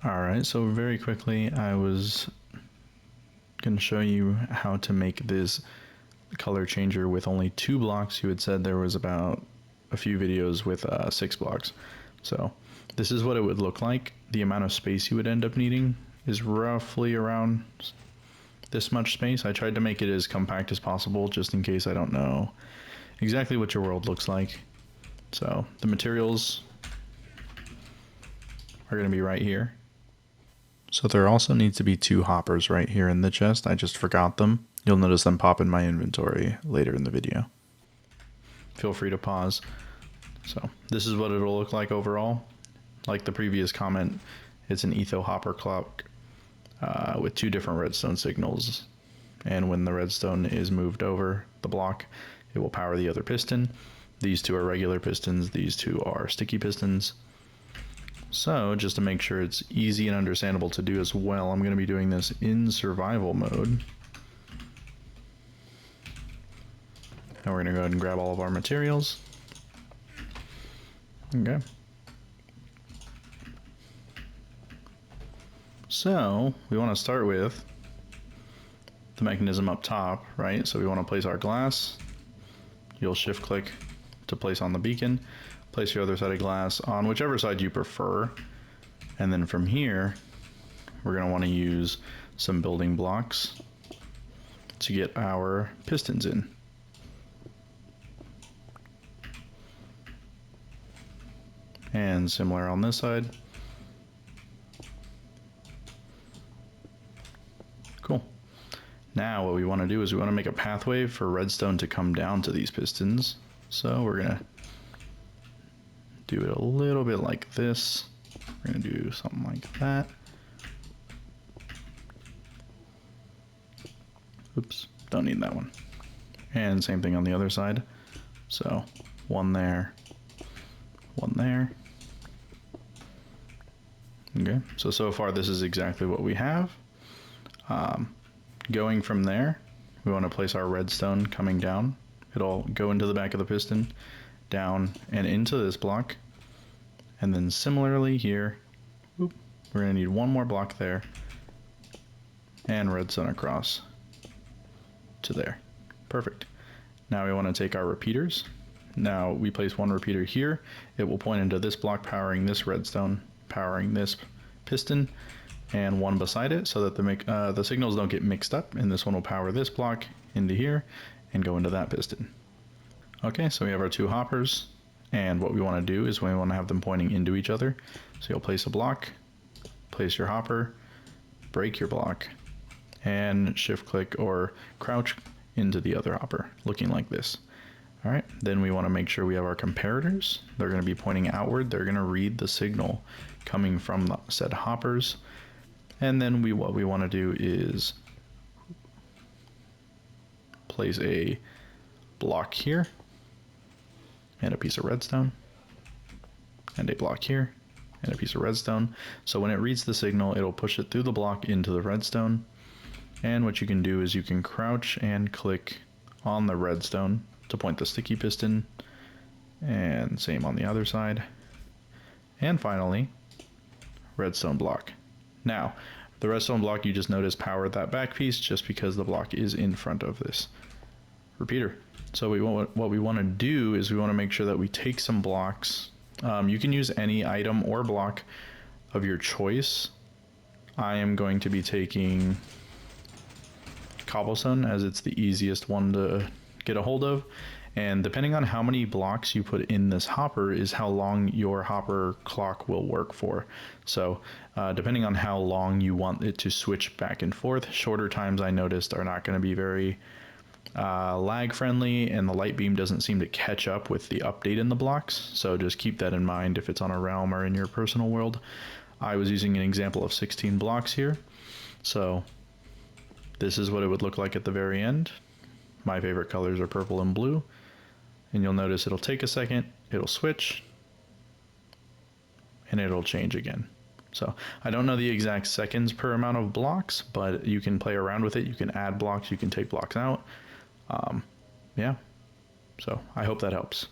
Alright, so very quickly I was going to show you how to make this color changer with only 2 blocks. You had said there was about a few videos with 6 blocks. So this is what it would look like. The amount of space you would end up needing is roughly around this much space. I tried to make it as compact as possible just in case I don't know exactly what your world looks like. So the materials are going to be right here. So there also needs to be 2 hoppers right here in the chest. I just forgot them. You'll notice them pop in my inventory later in the video. Feel free to pause. So this is what it'll look like overall. Like the previous comment, it's an Etho Hopper clock with 2 different redstone signals. And when the redstone is moved over the block, it will power the other piston. These 2 are regular pistons. These 2 are sticky pistons. So just to make sure it's easy and understandable to do as well, I'm going to be doing this in survival mode. And we're going to go ahead and grab all of our materials. Okay. So we want to start with the mechanism up top, right? So we want to place our glass. You'll shift click to place on the beacon. Place your other side of glass on whichever side you prefer. And then from here, we're going to want to use some building blocks to get our pistons in. And similar on this side. Cool. Now what we want to do is we want to make a pathway for redstone to come down to these pistons. So we're going to do it a little bit like this. We're going to do something like that. Oops, don't need that one. And same thing on the other side. So one there, one there. Okay, so far this is exactly what we have. Going from there, we want to place our redstone coming down. It'll go into the back of the piston, down and into this block. And then similarly here, we're going to need one more block there and redstone across to there. Perfect. Now we want to take our repeaters. Now we place one repeater here. It will point into this block powering this redstone, powering this piston, and one beside it so that the signals don't get mixed up, and this one will power this block into here and go into that piston. Okay, so we have our 2 hoppers. And what we want to do is we want to have them pointing into each other. So you'll place a block, place your hopper, break your block, and shift click or crouch into the other hopper, looking like this. All right, then we want to make sure we have our comparators. They're going to be pointing outward. They're going to read the signal coming from the said hoppers. And then what we want to do is place a block here, and a piece of redstone, and a block here, and a piece of redstone. So when it reads the signal, it'll push it through the block into the redstone. And what you can do is you can crouch and click on the redstone to point the sticky piston, and same on the other side. And finally, redstone block. Now, the redstone block you just noticed powered that back piece just because the block is in front of this repeater. So what we want to do is we want to make sure that we take some blocks. You can use any item or block of your choice. I am going to be taking cobblestone as it's the easiest one to get a hold of. And depending on how many blocks you put in this hopper is how long your hopper clock will work for. So depending on how long you want it to switch back and forth, shorter times I noticed are not going to be very lag friendly, and the light beam doesn't seem to catch up with the update in the blocks. So just keep that in mind if it's on a realm or in your personal world. I was using an example of 16 blocks here. So this is what it would look like at the very end. My favorite colors are purple and blue. And you'll notice it'll take a second, it'll switch, and it'll change again. So I don't know the exact seconds per amount of blocks, but you can play around with it. You can add blocks, you can take blocks out. Yeah, so I hope that helps.